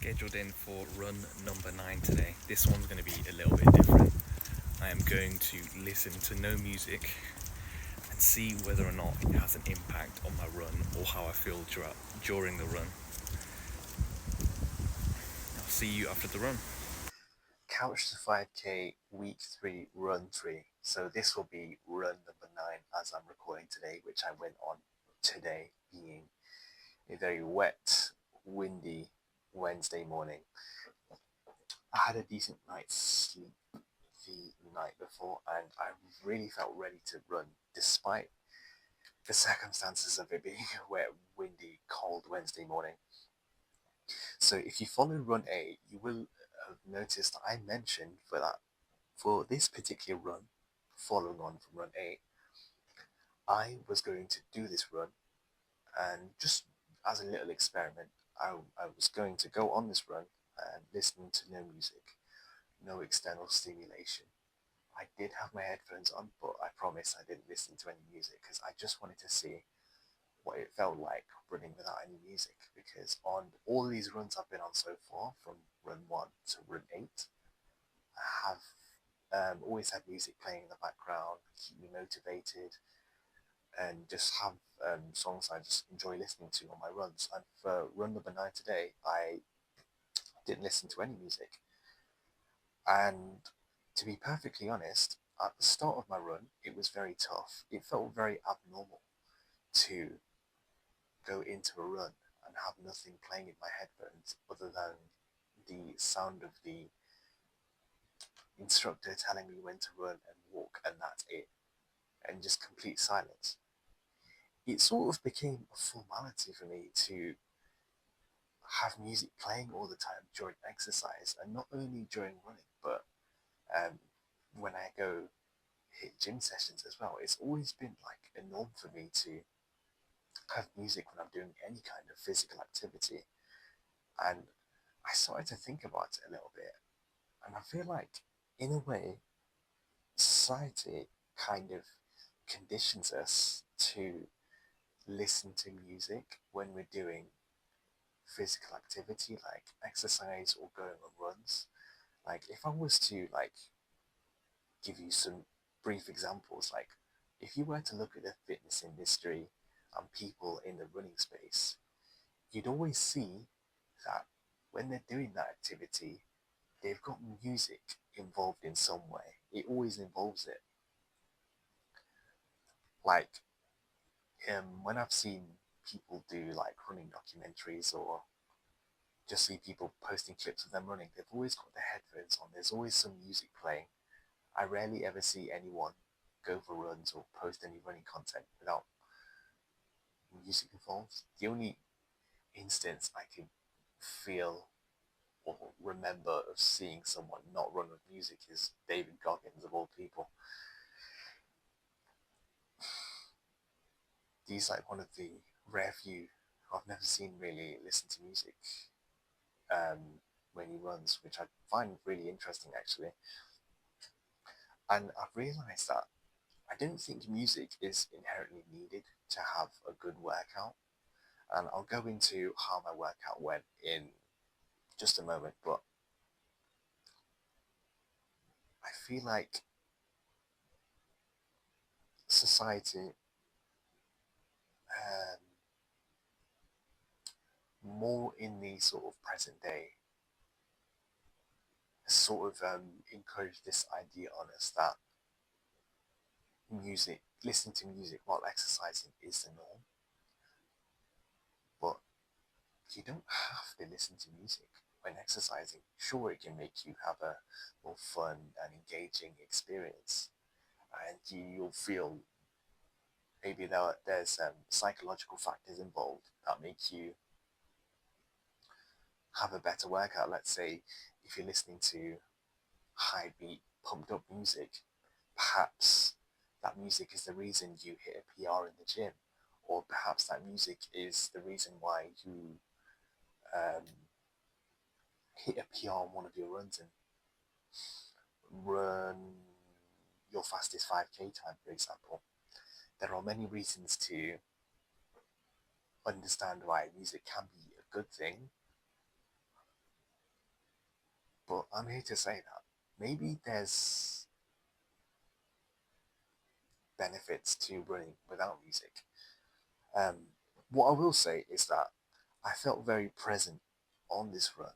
scheduled in for run number 9 today. This one's going to be a little bit different. I am going to listen to no music and see whether or not it has an impact on my run or how I feel during the run. I'll see you after the run. Couch to 5K week 3 run 3. So this will be run number 9 as I'm recording today, which I went on today, being a very wet, windy Wednesday morning. I had a decent night's sleep the night before and I really felt ready to run despite the circumstances of it being a wet, windy, cold Wednesday morning. So if you follow run A, you will have noticed I mentioned for this particular run, following on from run A, I was going to do this run and just as a little experiment, I was going to go on this run and listen to no music, no external stimulation. I did have my headphones on, but I promise I didn't listen to any music because I just wanted to see what it felt like running without any music, because on all these runs I've been on so far, from run 1 to run 8, I have always had music playing in the background, keep me motivated, and just have songs I just enjoy listening to on my runs. And for run number 9 today, I didn't listen to any music. And to be perfectly honest, at the start of my run, it was very tough. It felt very abnormal to go into a run and have nothing playing in my headphones other than the sound of the instructor telling me when to run and walk, and that's it, and just complete silence. It sort of became a formality for me to have music playing all the time during exercise, and not only during running, but when I go hit gym sessions as well. It's always been like a norm for me to have music when I'm doing any kind of physical activity. And I started to think about it a little bit, and I feel like, in a way, society kind of conditions us to listen to music when we're doing physical activity like exercise or going on runs. Like, if I was to give you some brief examples, like if you were to look at the fitness industry and people in the running space, you'd always see that when they're doing that activity, they've got music involved in some way. It always involves it. Like, when I've seen people do like running documentaries or just see people posting clips of them running, they've always got their headphones on. There's always some music playing. I rarely ever see anyone go for runs or post any running content without music involved. The only instance I can feel or remember of seeing someone not run with music is David Goggins, of all people. He's like one of the rare few I've never seen really listen to music when he runs, which I find really interesting actually. And I've realised that I don't think music is inherently needed to have a good workout. And I'll go into how my workout went in just a moment, but I feel like society, more in the sort of present day, has sort of encouraged this idea on us that listening to music while exercising is the norm. But you don't have to listen to music when exercising. Sure, it can make you have a more fun and engaging experience, and you'll feel maybe there's psychological factors involved that make you have a better workout. Let's say if you're listening to high beat, pumped up music, perhaps that music is the reason you hit a PR in the gym, or perhaps that music is the reason why you hit a PR on one of your runs and run your fastest 5K time, for example. There are many reasons to understand why music can be a good thing, But I'm here to say that maybe there's benefits to running without music. What I will say is that I felt very present on this run.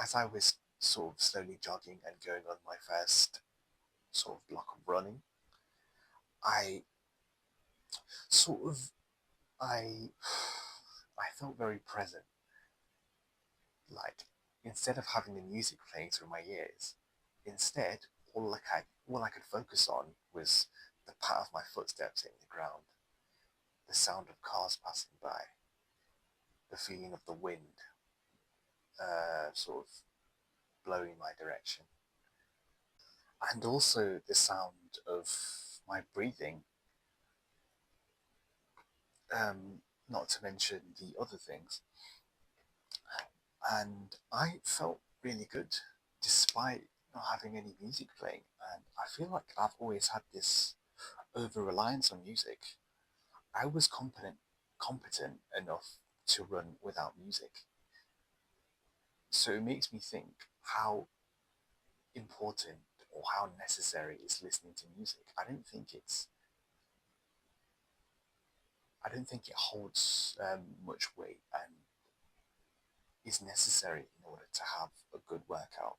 As I was sort of slowly jogging and going on my first sort of block of running, I sort of I I felt very present. Like instead of having the music playing through my ears, instead all I could focus on was the pat of my footsteps hitting the ground, the sound of cars passing by, the feeling of the wind sort of blowing my direction, and also the sound of my breathing. Not to mention the other things. And I felt really good despite not having any music playing. And I feel like I've always had this over reliance on music. I was competent enough to run without music. So it makes me think how important or how necessary is listening to music. I don't think it holds much weight and is necessary in order to have a good workout.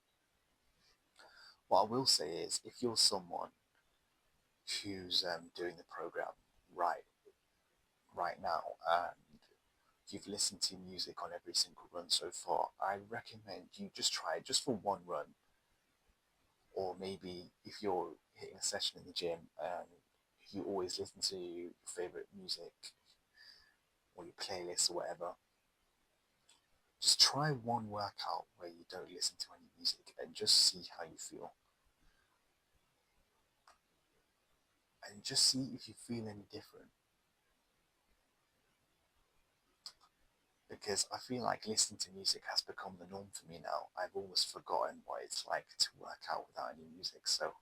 What I will say is, if you're someone who's doing the program right right now and you've listened to music on every single run so far, I recommend you just try it just for one run. Or maybe if you're hitting a session in the gym and you always listen to your favorite music or your playlist or whatever, just try one workout where you don't listen to any music and just see how you feel. And just see if you feel any different. Because I feel like listening to music has become the norm for me now. I've almost forgotten what it's like to work out without any music. So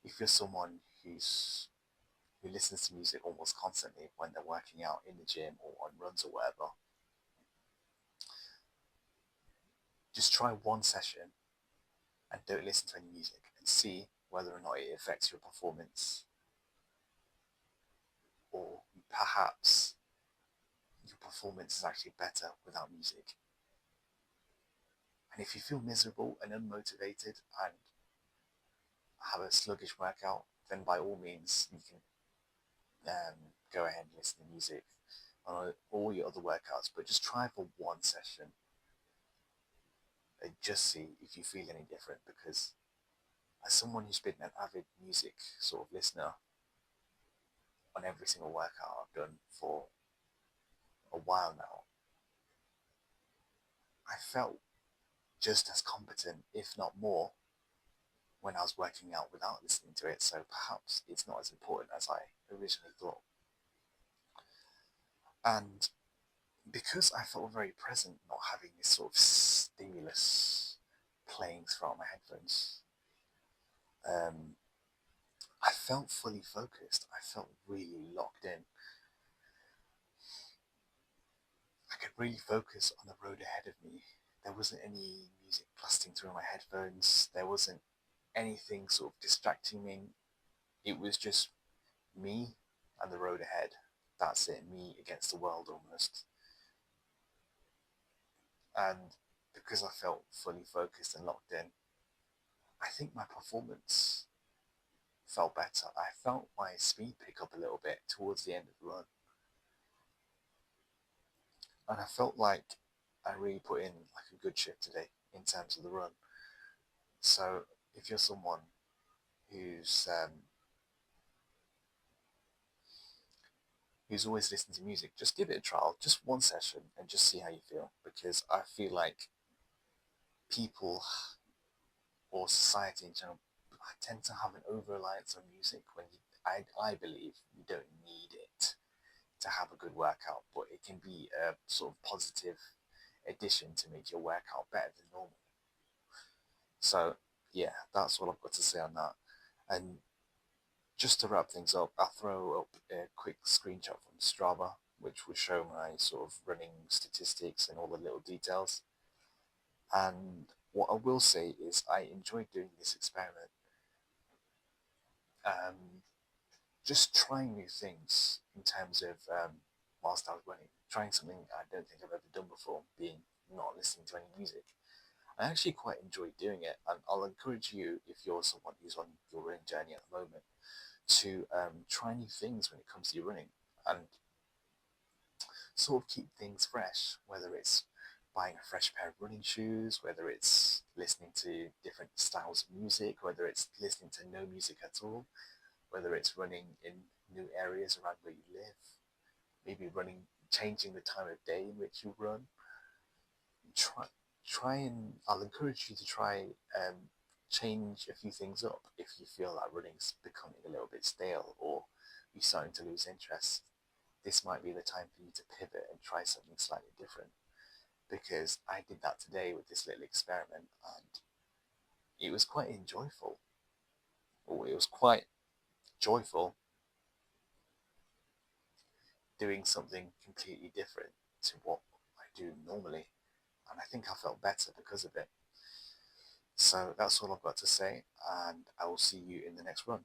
if you're someone who listens to music almost constantly when they're working out in the gym or on runs or whatever, just try one session and don't listen to any music and see whether or not it affects your performance, or perhaps your performance is actually better without music. And if you feel miserable and unmotivated and have a sluggish workout, then by all means you can go ahead and listen to music on all your other workouts, but just try for one session and just see if you feel any different. Because as someone who's been an avid music sort of listener on every single workout I've done for a while now, I felt just as competent, if not more, when I was working out without listening to it. So perhaps it's not as important as I originally thought. And because I felt very present not having this sort of stimulus playing throughout my headphones, I felt fully focused. I felt really locked in. I could really focus on the road ahead of me. There wasn't any music blasting through my headphones. There wasn't anything sort of distracting me. It was just me and the road ahead. That's it, me against the world almost. And because I felt fully focused and locked in, I think my performance felt better. I felt my speed pick up a little bit towards the end of the run. And I felt like I really put in like a good shift today in terms of the run. So if you're someone who's always listening to music, just give it a trial, just one session, and just see how you feel. Because I feel like people or society in general tend to have an over-reliance on music when I believe you don't need it to have a good workout, but it can be a sort of positive addition to make your workout better than normal. So yeah, that's what I've got to say on that. And just to wrap things up, I'll throw up a quick screenshot from Strava, which will show my sort of running statistics and all the little details. And what I will say is I enjoyed doing this experiment. Just trying new things in terms of whilst I was running, trying something I don't think I've ever done before, being not listening to any music. I actually quite enjoy doing it, and I'll encourage you, if you're someone who's on your running journey at the moment, to try new things when it comes to your running and sort of keep things fresh, whether it's buying a fresh pair of running shoes, whether it's listening to different styles of music, whether it's listening to no music at all, whether it's running in new areas around where you live, maybe changing the time of day in which you run. Try, I'll encourage you to try change a few things up if you feel that running's becoming a little bit stale or you're starting to lose interest. This might be the time for you to pivot and try something slightly different, because I did that today with this little experiment and it was quite enjoyable. Or it was quite joyful doing something completely different to what I do normally. And I think I felt better because of it. So that's all I've got to say, and I will see you in the next run.